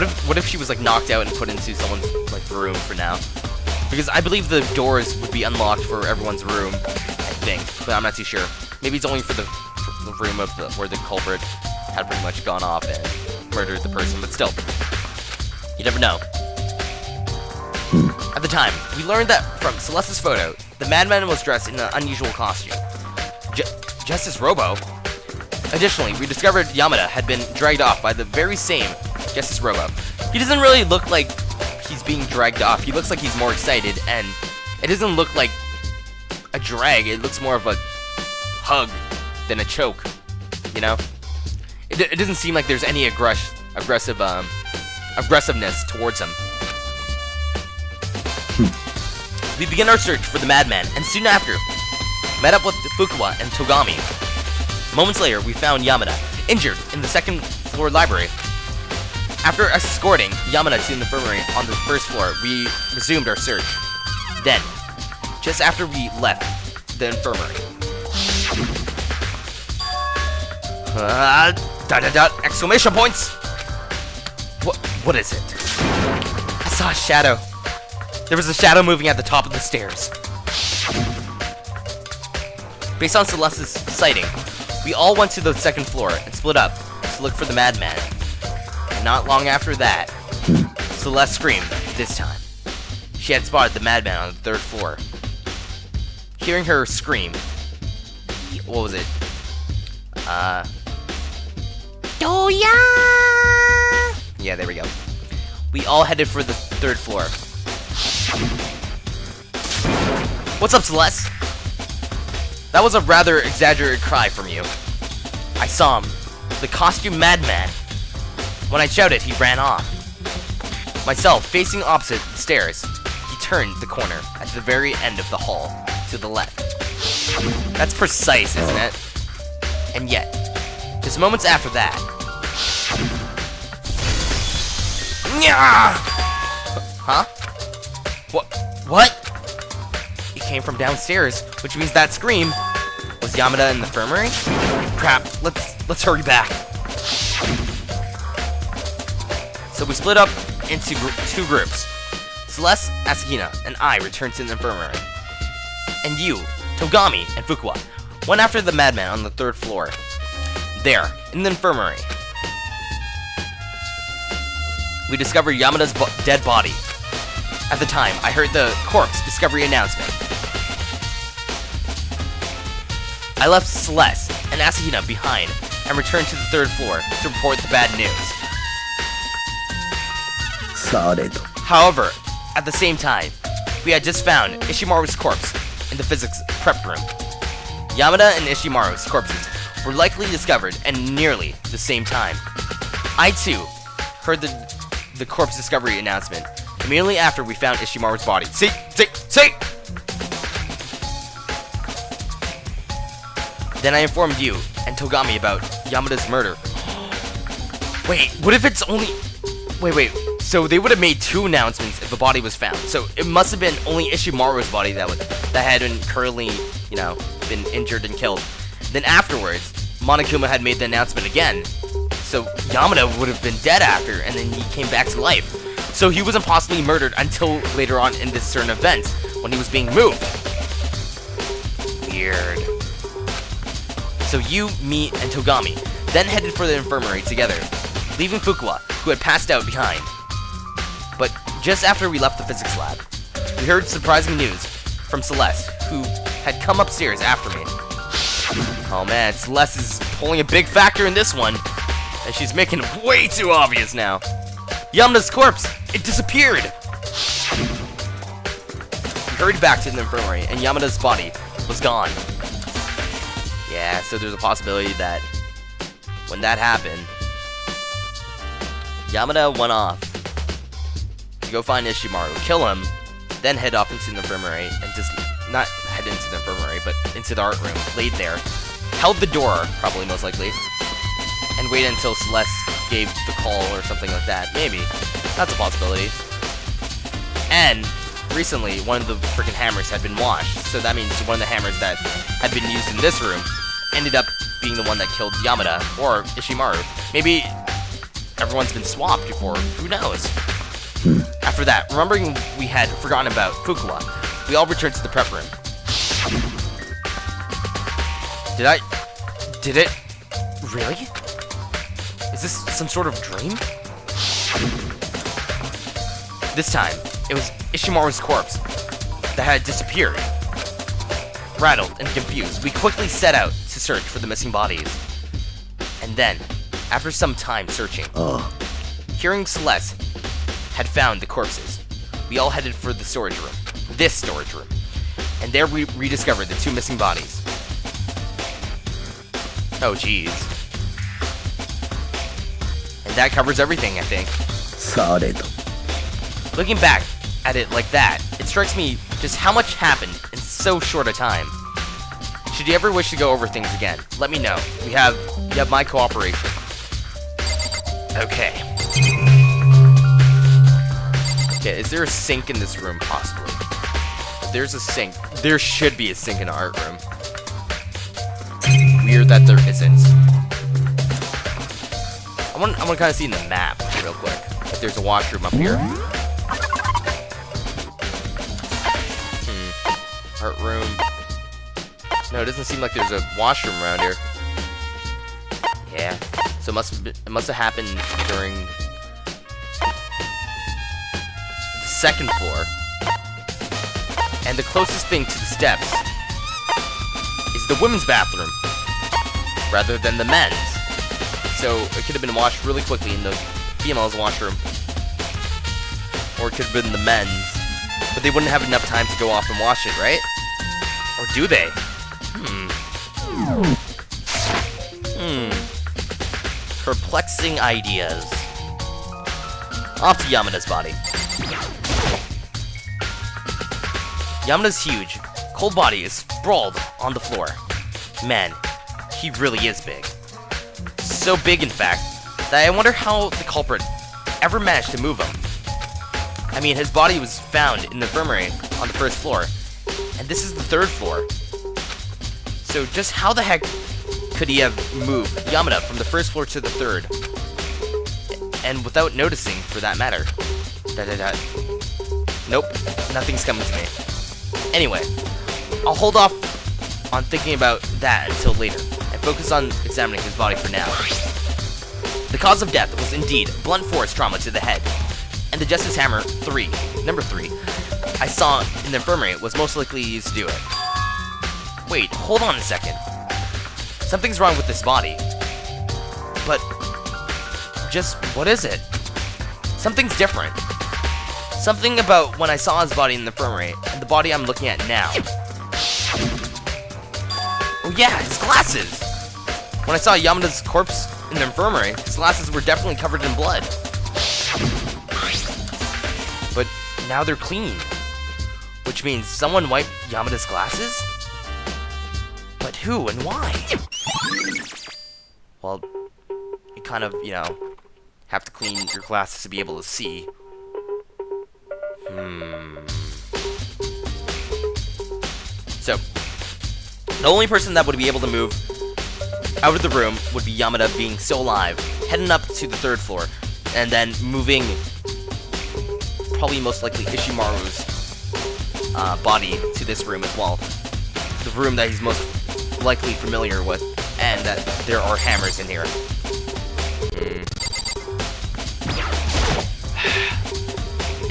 what if she was like knocked out and put into someone's like room for now? Because I believe the doors would be unlocked for everyone's room, I think, but I'm not too sure. Maybe it's only for the room of where the culprit had pretty much gone off and murdered the person, but still, you never know. At the time, we learned that from Celeste's photo, the madman was dressed in an unusual costume. Justice Robo. Additionally, we discovered Yamada had been dragged off by the very same Justice Robo. He doesn't really look like he's being dragged off. He looks like he's more excited, and it doesn't look like a drag. It looks more of a hug than a choke, you know? It doesn't seem like there's any aggressiveness towards him. We begin our search for the madman, and soon after, met up with Fukuwa and Togami. Moments later, we found Yamada, injured in the second floor library. After escorting Yamada to the infirmary on the first floor, we resumed our search. Then, just after we left the infirmary, exclamation points! What is it? I saw a shadow. There was a shadow moving at the top of the stairs. Based on Celeste's sighting, we all went to the second floor and split up to look for the madman. And not long after that, Celeste screamed this time. She had spotted the madman on the third floor. Hearing her scream, what was it? Doya! Yeah, there we go. We all headed for the third floor. What's up, Celeste? That was a rather exaggerated cry from you. I saw him. The costume madman. When I shouted, he ran off. Myself, facing opposite the stairs, he turned the corner at the very end of the hall to the left. That's precise, isn't it? And yet, just moments after that... Huh? What? It came from downstairs, which means that scream was Yamada in the infirmary? Crap, let's hurry back. So we split up into two groups. Celeste, Asahina, and I returned to the infirmary. And you, Togami, and Fukuwa went after the madman on the third floor. There, in the infirmary, we discovered Yamada's dead body. At the time, I heard the corpse discovery announcement. I left Celeste and Asahina behind and returned to the third floor to report the bad news. However, at the same time, we had just found Ishimaru's corpse in the physics prep room. Yamada and Ishimaru's corpses were likely discovered at nearly the same time. I too heard the corpse discovery announcement immediately after we found Ishimaru's body. See! Then I informed you and Togami about Yamada's murder. Wait, what if it's only... Wait. So they would have made two announcements if the body was found. So it must have been only Ishimaru's body that had been currently, been injured and killed. Then afterwards, Monokuma had made the announcement again. So Yamada would have been dead after, and then he came back to life. So he wasn't possibly murdered until later on in this certain event, when he was being moved. Weird. So you, me, and Togami then headed for the infirmary together, leaving Fukuwa, who had passed out behind. But just after we left the physics lab, we heard surprising news from Celeste, who had come upstairs after me. Oh man, Celeste is pulling a big factor in this one, and she's making it way too obvious now. Yamada's corpse, it disappeared! We hurried back to the infirmary, and Yamada's body was gone. Yeah, so there's a possibility that when that happened, Yamada went off to go find Ishimaru, kill him, then head off into the infirmary, and just not head into the infirmary, but into the art room, laid there, held the door, probably most likely, and waited until Celeste gave the call or something like that. Maybe. That's a possibility. And recently, one of the freaking hammers had been washed, so that means one of the hammers that had been used in this room ended up being the one that killed Yamada, or Ishimaru. Maybe everyone's been swapped before. Who knows? After that, remembering we had forgotten about Fukuwa, we all returned to the prep room. Did it? Really? Is this some sort of dream? This time, it was Ishimaru's corpse that had disappeared. Rattled and confused, we quickly set out to search for the missing bodies. And then, after some time searching, hearing Celeste had found the corpses, we all headed for the storage room. This storage room. And there we rediscovered the 2 missing bodies. Oh, jeez. And that covers everything, I think. Looking back at it like that, it strikes me just how much happened in so short a time. Should you ever wish to go over things again, let me know. You have my cooperation. Okay. Okay, is there a sink in this room, possibly? If there's a sink, there should be a sink in the art room. Weird that there isn't. I want to kind of see in the map real quick if there's a washroom up here. Art room. No, it doesn't seem like there's a washroom around here. Yeah. So it must have happened during the 2nd floor. And the closest thing to the steps is the women's bathroom rather than the men's. So it could have been washed really quickly in the females' washroom. Or it could have been the men's. But they wouldn't have enough time to go off and wash it, right? Or do they? Perplexing ideas. Off to Yamada's body. Yamada's huge, cold body is sprawled on the floor. Man, he really is big. So big, in fact, that I wonder how the culprit ever managed to move him. I mean, his body was found in the infirmary on the 1st floor, and this is the 3rd floor. So just how the heck could he have moved Yamada from the 1st floor to the 3rd? And without noticing, for that matter. Nope, nothing's coming to me. Anyway, I'll hold off on thinking about that until later, and focus on examining his body for now. The cause of death was indeed blunt force trauma to the head, and the Justice Hammer number 3, I saw in the infirmary was most likely used to do it. Wait, hold on a second. Something's wrong with this body. But, just, what is it? Something's different. Something about when I saw his body in the infirmary, and the body I'm looking at now. Oh yeah, his glasses! When I saw Yamada's corpse in the infirmary, his glasses were definitely covered in blood. But now they're clean. Which means someone wiped Yamada's glasses? But who and why? Well, you kind of, have to clean your glasses to be able to see. So, the only person that would be able to move out of the room would be Yamada being still alive, heading up to the 3rd floor, and then moving, probably most likely Ishimaru's body to this room as well. The room that he's most likely familiar with, and that there are hammers in here.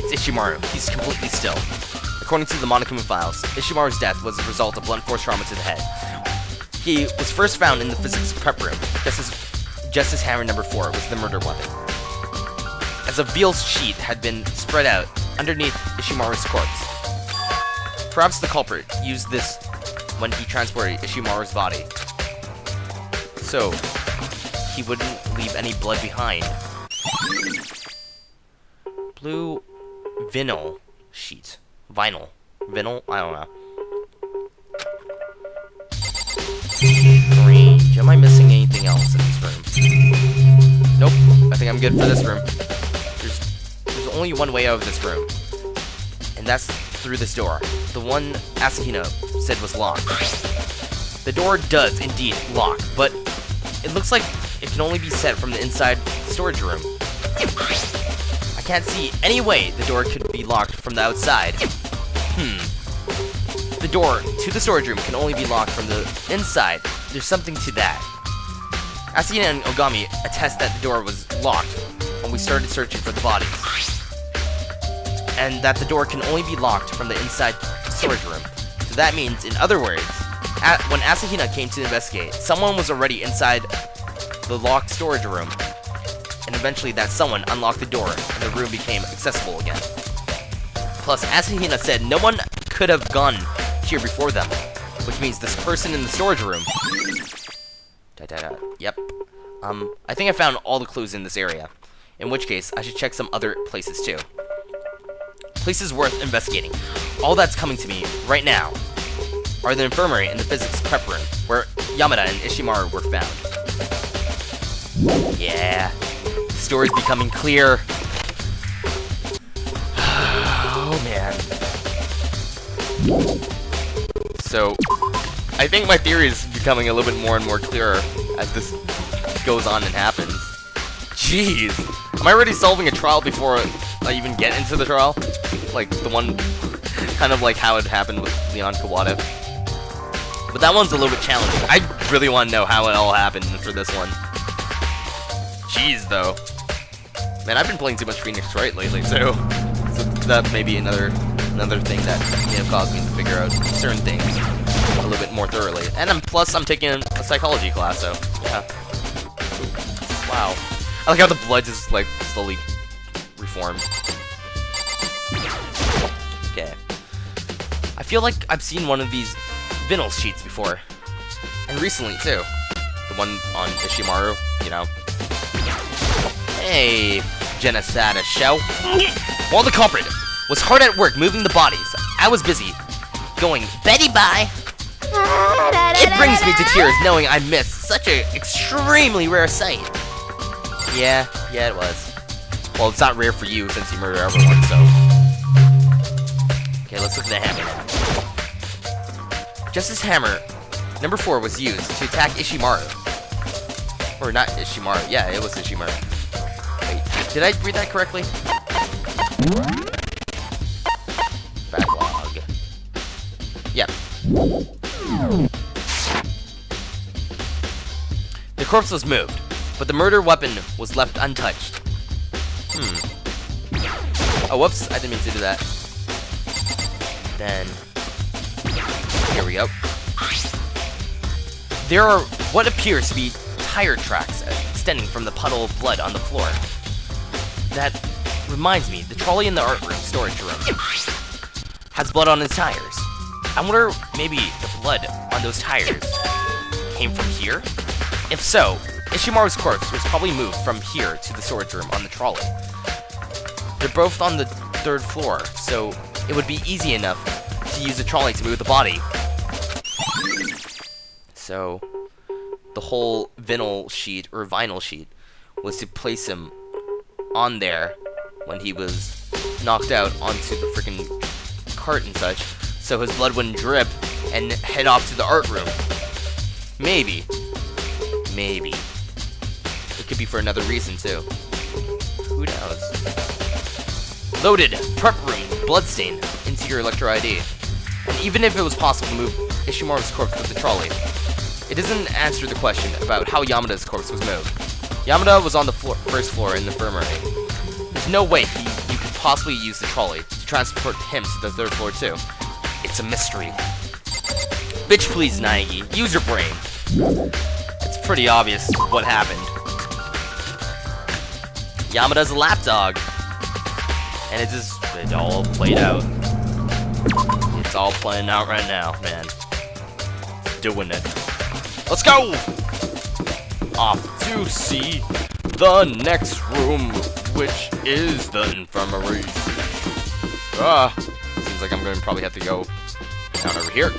It's Ishimaru. He's completely still. According to the Monokuma files, Ishimaru's death was a result of blunt force trauma to the head. He was first found in the physics prep room, just as Justice Hammer number 4 was the murder weapon. As a veal sheet had been spread out underneath Ishimaru's corpse. Perhaps the culprit used this when he transported Ishimaru's body, so he wouldn't leave any blood behind. Blue vinyl sheet. Vinyl? I don't know. Strange. Am I missing anything else in this room? Nope. I think I'm good for this room. There's only one way out of this room, and that's through this door. The one Asahino said was locked. The door does indeed lock, but it looks like it can only be set from the inside storage room. I can't see any way the door could be locked from the outside. The door to the storage room can only be locked from the inside. There's something to that. Asahina and Ogami attest that the door was locked when we started searching for the bodies. And that the door can only be locked from the inside storage room. So that means, in other words, when Asahina came to investigate, someone was already inside the locked storage room. And eventually that someone unlocked the door and the room became accessible again. Plus, Asahina said no one could have gone here before them, which means this person in the storage room. Yep. I think I found all the clues in this area. In which case, I should check some other places too. Places worth investigating. All that's coming to me right now are the infirmary and the physics prep room, where Yamada and Ishimaru were found. Yeah. The story's becoming clear. Oh, man. So, I think my theory is becoming a little bit more and more clearer as this goes on and happens. Jeez. Am I already solving a trial before I even get into the trial? Like, the one, kind of like how it happened with Leon Kawada. But that one's a little bit challenging. I really want to know how it all happened for this one. Jeez, though. Man, I've been playing too much Phoenix Wright lately, so that may be another thing that may have caused me to figure out certain things a little bit more thoroughly. And plus, I'm taking a psychology class, so yeah. Wow. I like how the blood just like slowly reformed. Okay. I feel like I've seen one of these vinyl sheets before, and recently too. The one on Ishimaru, you know. Hey, Genesada show. While the culprit was hard at work moving the bodies, I was busy going Betty bye. It brings me to tears knowing I missed such an extremely rare sight. Yeah, it was. Well, it's not rare for you since you murder everyone, so. Okay, let's look at the hammer now. Just as hammer number 4 was used to attack Ishimaru. Or not Ishimaru. Yeah, it was Ishimaru. Wait, did I read that correctly? Backlog. Yep. The corpse was moved, but the murder weapon was left untouched. Oh, whoops, I didn't mean to do that. Then, here we go. There are what appears to be tire tracks extending from the puddle of blood on the floor. That reminds me, the trolley in the art room, storage room, has blood on its tires. I wonder maybe the blood on those tires came from here? If so, Ishimaru's corpse was probably moved from here to the storage room on the trolley. They're both on the 3rd floor, so it would be easy enough to use the trolley to move the body. So, the whole vinyl sheet was to place him on there when he was knocked out onto the freaking cart and such, so his blood wouldn't drip and head off to the art room. Maybe. It could be for another reason too. Who knows? Loaded prep room bloodstain into your Electro ID. And even if it was possible to move Ishimaru's corpse with the trolley, it doesn't answer the question about how Yamada's corpse was moved. Yamada was on the 1st floor in the infirmary. There's no way you could possibly use the trolley to transport him to the 3rd floor too. It's a mystery. Bitch please, Naegi, use your brain. It's pretty obvious what happened. Yamada's a lapdog. And it all played out. It's all playing out right now, man. It's doing it. Let's go! Off to see the next room, which is the infirmary. Seems like I'm going to probably have to go down over here.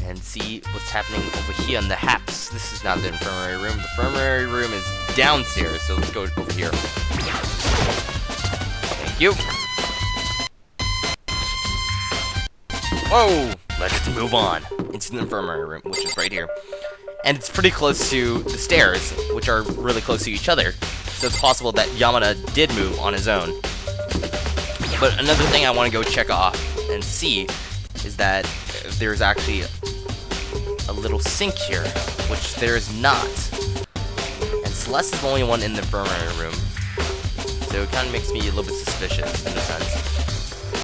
And see what's happening over here in the haps. This is not the infirmary room. The infirmary room is downstairs, so let's go over here. Thank you. Whoa! Let's move on into the infirmary room, which is right here. And it's pretty close to the stairs, which are really close to each other. So it's possible that Yamada did move on his own. But another thing I want to go check off and see is that there's actually a little sink here, which there is not. And Celeste is the only one in the infirmary room. So it kind of makes me a little bit suspicious in a sense.